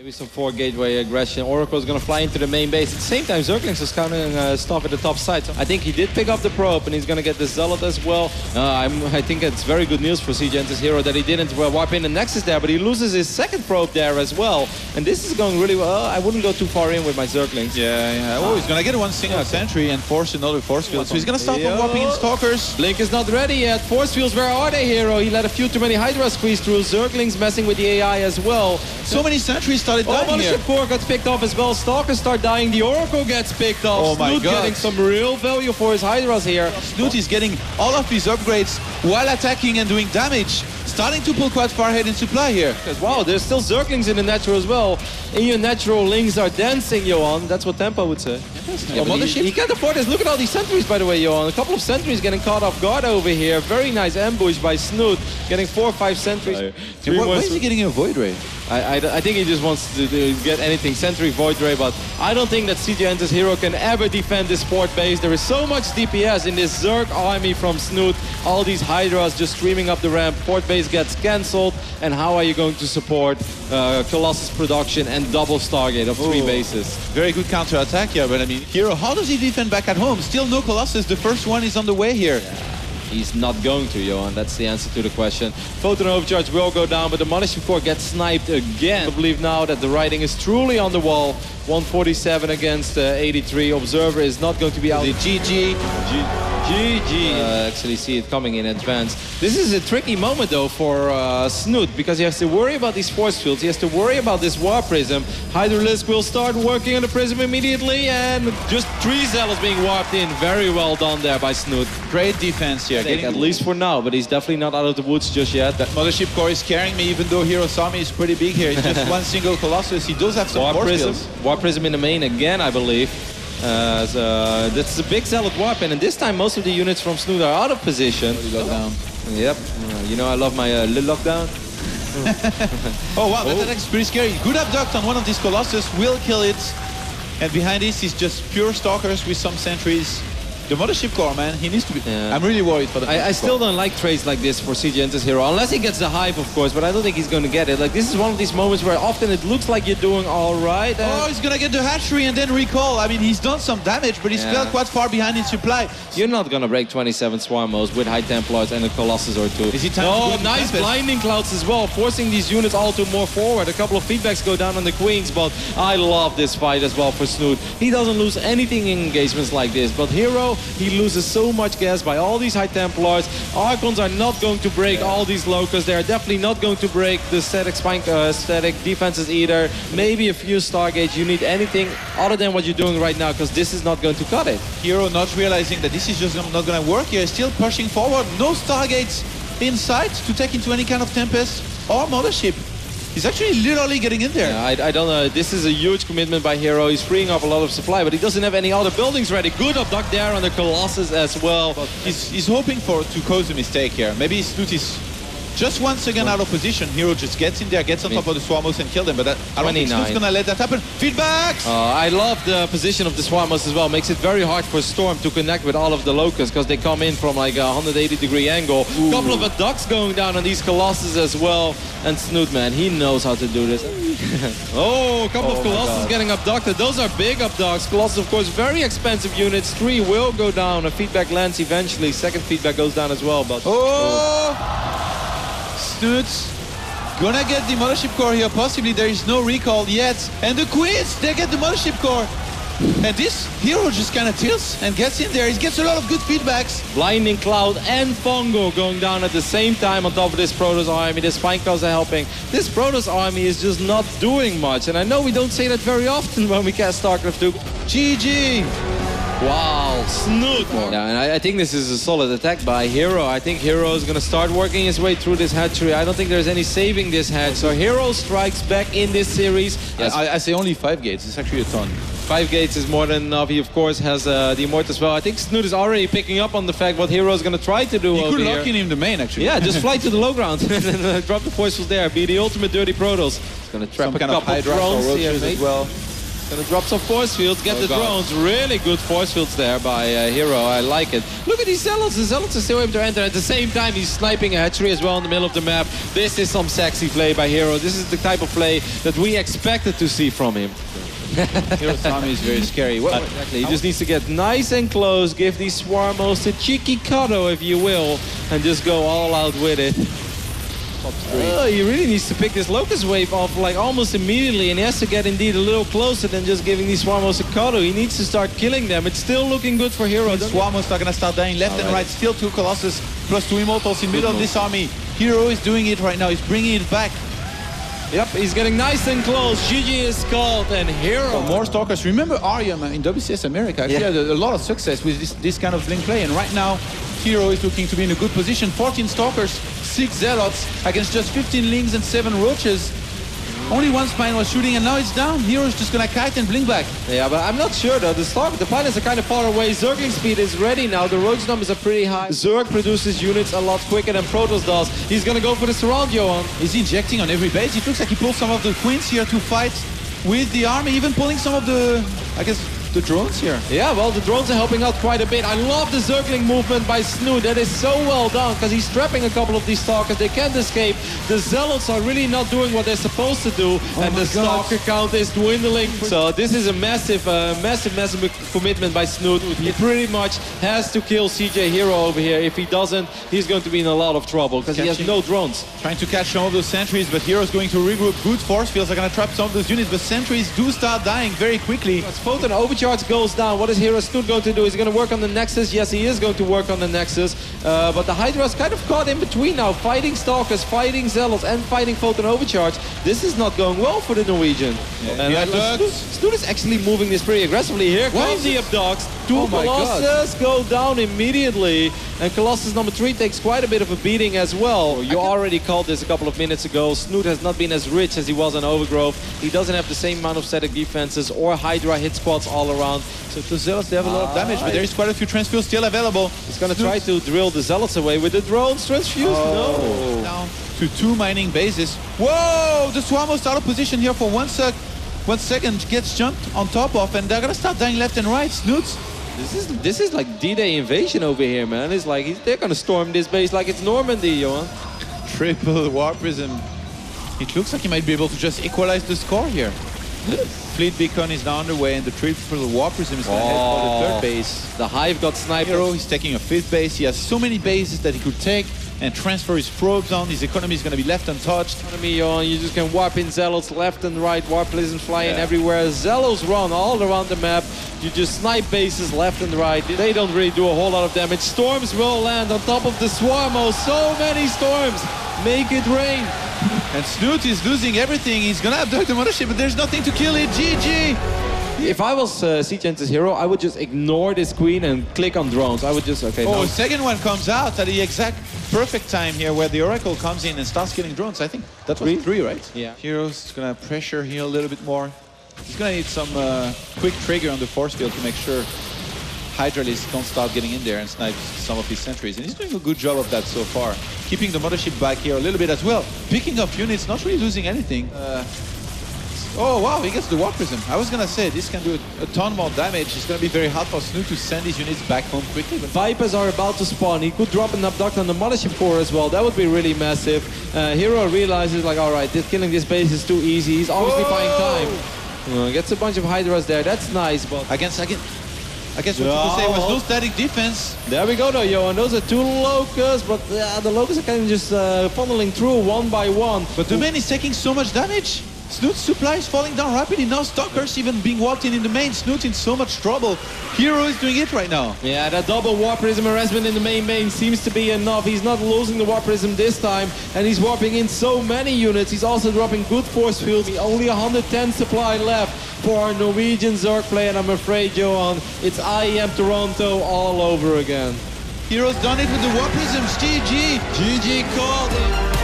Maybe some 4 gateway aggression. Oracle is going to fly into the main base. At the same time, Zerglings is counting stuff at the top side. So I think he did pick up the probe, and he's going to get the Zealot as well. I think it's very good news for CJ and his hero that he didn't wipe in the Nexus there, but he loses his second probe there as well. And this is going really well. I wouldn't go too far in with my Zerglings. Yeah. Oh, he's going to get one single sentry and force another force field. So he's going to start warping in Stalkers. Blink is not ready yet. Force fields, where are they, hero? He let a few too many Hydra squeeze through. Zerglings messing with the AI as well. So many sentries started dying here. Mothership Core gets picked off as well. Stalkers start dying. The Oracle gets picked off. Oh my Snoot God. getting some real value for his Hydras here. Snoot is getting all of his upgrades while attacking and doing damage. Starting to pull quite far ahead in supply here. Wow, there's still Zerglings in the natural as well. In your natural, Lings are dancing, Johan. That's what Tempo would say. Yeah, he can't afford this. Look at all these sentries, by the way, Johan. A couple of sentries getting caught off guard over here. Very nice ambush by Snoot. Getting 4 or 5 sentries. Why is he getting a Void Ray? I think he just wants to get anything. Sentry, Void Ray, but I don't think that CJ and his hero can ever defend this port base. There is so much DPS in this Zerg army from Snoot. All these Hydras just streaming up the ramp. Port base gets cancelled. And how are you going to support Colossus production and double Stargate of 3 bases? Very good counter attack here, but I mean, Hero, how does he defend back at home? Still no Colossus. The first one is on the way here. He's not going to, Johan. That's the answer to the question. Photon Overcharge will go down, but the Mothership Core gets sniped again. I believe now that the writing is truly on the wall. 147 against 83. Observer is not going to be out. The GG. Actually see it coming in advance. This is a tricky moment though for Snoot, because he has to worry about these force fields. He has to worry about this War Prism. Hydralisk will start working on the Prism immediately, and just 3 Zealots being warped in. Very well done there by Snoot. Great defense here. At least for now, but he's definitely not out of the woods just yet. That Mothership Core is carrying me, even though Hero's army is pretty big here. It's just one single Colossus. He does have some War Prism. skills. War Prism in the main again, I believe. That's a big Zealot weapon, and this time most of the units from Snoot are out of position. Lockdown. Yep. You know I love my little lockdown. Oh wow, that attack is pretty scary. Good abduct on one of these Colossus, will kill it. And behind this is just pure Stalkers with some sentries. The Mothership Core, man, he needs to be... Yeah. I'm really worried for the I still don't like trades like this for CJ and his hero, unless he gets the Hive, of course, but I don't think he's going to get it. Like, this is one of these moments where often it looks like you're doing all right. Oh, he's going to get the hatchery and then recall. I mean, he's done some damage, but he's fell quite far behind in supply. You're not going to break 27 Swarmos with High Templars and a Colossus or 2. Is he time to nice Blinding Clouds as well, forcing these units all to more forward. A couple of feedbacks go down on the Queens, but I love this fight as well for Snoot. He doesn't lose anything in engagements like this, but Hero, he loses so much gas by all these High Templars. Archons are not going to break all these Locusts. They are definitely not going to break the static defenses either. Maybe a few Stargates. You need anything other than what you're doing right now, because this is not going to cut it. Hero not realizing that this is just not going to work here. Still pushing forward. No Stargates in sight to take into any kind of Tempest or Mothership. He's actually literally getting in there. Yeah, I don't know. This is a huge commitment by Hero. He's freeing up a lot of supply, but he doesn't have any other buildings ready. Good abduct there on the Colossus as well. But he's hoping to cause a mistake here. Maybe Snoot is just once again out of position. Hero just gets in there, gets on top of the Swarmos and kill them. But I don't think Snoot's gonna let that happen. Feedbacks! I love the position of the Swarmos as well. Makes it very hard for Storm to connect with all of the Locusts, because they come in from like a 180-degree angle. A couple of abducts going down on these Colossus as well. And Snoot, man, he knows how to do this. A couple of Colossus getting abducted. Those are big abducts. Colossus, of course, very expensive units. 3 will go down. A feedback lands eventually. Second feedback goes down as well. But Snoot's gonna get the Mothership Core here. Possibly there is no recall yet. And the Queens, they get the Mothership Core. And this Hero just kind of tilts and gets in there. He gets a lot of good feedbacks. Blinding Cloud and Fungo going down at the same time on top of this Protoss army. The Spineclaws are helping. This Protoss army is just not doing much. And I know we don't say that very often when we cast StarCraft 2. GG! Wow, Snoot! Yeah, and I think this is a solid attack by Hero. I think Hero is going to start working his way through this hatchery. I don't think there's any saving this hatch. So Hero strikes back in this series. Yes. I say only 5 gates. It's actually a ton. 5 gates is more than enough. He, of course, has the Immortus as well. I think Snoot is already picking up on the fact what Hero is going to try to do over here. He could lock in him the main, actually. Yeah, just fly to the low ground and then drop the forces there. Be the ultimate dirty Protoss. He's going to trap some a kind couple of Hydra drones or here as well. Gonna drop some force fields, get the drones. Really good force fields there by Hero. I like it. Look at these Zealots. The Zealots are still able to enter. At the same time, he's sniping a hatchery as well in the middle of the map. This is some sexy play by Hero. This is the type of play that we expected to see from him. Hero's army is very scary. What Exactly. He just needs to get nice and close, give these Swarmos a cheeky cuddle, if you will, and just go all out with it. He really needs to pick this Locust Wave off like almost immediately, and he has to get indeed a little closer than just giving these Swarmos a cuddle. He needs to start killing them. It's still looking good for Hero. Swarmos are gonna start dying left and right. Still 2 Colossus plus 2 Immortals in middle of this army. Hero is doing it right now. He's bringing it back. Yep, he's getting nice and close. GG is called, and Hero. More Stalkers. Remember Arium in WCS America actually had a lot of success with this kind of link play, and right now Hero is looking to be in a good position. 14 Stalkers, 6 Zealots against just 15 Lings and 7 Roaches. Only one Spine was shooting, and now it's down. Hero's just gonna kite and blink back. Yeah, but I'm not sure though. The pilots are kind of far away. Zergling speed is ready now. The Roach numbers are pretty high. Zerg produces units a lot quicker than Protoss does. He's gonna go for the surround, Johan. He's injecting on every base. It looks like he pulls some of the Queens here to fight with the army, even pulling some of the, I guess, the drones here. Yeah, well, the drones are helping out quite a bit. I love the Zergling movement by Snoot. That is so well done, because he's trapping a couple of these Stalkers. They can't escape. The Zealots are really not doing what they're supposed to do, and the Stalker count is dwindling. So this is a massive commitment by Snoot. He pretty much has to kill CJ Hero over here. If he doesn't, he's going to be in a lot of trouble, because he has no drones. Trying to catch some of those sentries, but Hero's going to regroup. Good force fields are going to trap some of those units, but sentries do start dying very quickly. As Photon Overcharge goes down, what is Hero Snoot going to do? Is he going to work on the Nexus? Yes, he is going to work on the Nexus. But the Hydra's kind of caught in between now, fighting Stalkers, fighting Zealots, and fighting Photon Overcharge. This is not going well for the Norwegian. Snoot is actually moving this pretty aggressively. Here comes the Abducts. 2 Colossus go down immediately. And Colossus number 3 takes quite a bit of a beating as well. You already called this a couple of minutes ago. Snoot has not been as rich as he was on Overgrowth. He doesn't have the same amount of static defenses or Hydra hit spots all around. So to Zealots, they have a lot of damage, but there is quite a few transfuse still available. He's going to try to drill the Zealots away with the drones. Transfuse, no. Down to 2 mining bases. Whoa! The Swarmos out of position here for 1 second, gets jumped on top of, and they're going to start dying left and right. Snoots. This is like D-Day invasion over here, man. It's like they're going to storm this base like it's Normandy, Johan. Triple Warp Prism. It looks like he might be able to just equalize the score here. Fleet Beacon is now underway, and the triple Warp Prism is going to head for the 3rd base. The Hive got sniped. Hero, he's taking a 5th base. He has so many bases that he could take and transfer his probes on. His economy is going to be left untouched. You just can warp in Zealots left and right, warp prisms flying everywhere. Zealots run all around the map. You just snipe bases left and right. They don't really do a whole lot of damage. Storms will land on top of the Swarmos. So many storms. Make it rain. And Snoot is losing everything. He's going to abduct the mothership, but there's nothing to kill it. GG. If I was Seachance's Hero, I would just ignore this queen and click on drones. I would just, the second one comes out at the exact perfect time here, where the Oracle comes in and starts killing drones. I think that was 3, right? Yeah. Hero's going to pressure here a little bit more. He's going to need some quick trigger on the force field to make sure Hydralisk don't start getting in there and snipe some of his sentries. And he's doing a good job of that so far. Keeping the mothership back here a little bit as well. Picking up units, not really losing anything. Oh wow, he gets the Warp Prism. I was gonna say this can do a ton more damage. It's gonna be very hard for Snoot to send his units back home quickly. But Vipers are about to spawn. He could drop an Abduct on the Mothership Core as well. That would be really massive. Hero realizes like, alright, killing this base is too easy. He's obviously buying time. Gets a bunch of Hydras there. That's nice, but I guess what people say was no static defense. There we go though, Johan. Those are 2 Locusts, but the Locusts are kind of just funneling through one by one. But the main is taking so much damage. Snoot's supply is falling down rapidly. Now Stalkers even being walked in the main. Snoot in so much trouble. Hero is doing it right now. Yeah, that double Warp Prism harassment in the main seems to be enough. He's not losing the Warp Prism this time, and he's warping in so many units. He's also dropping good force fields. Only 110 supply left for our Norwegian Zerg play, and I'm afraid, Johan, it's IEM Toronto all over again. Hero's done it with the Warp Prisms. GG. GG called it.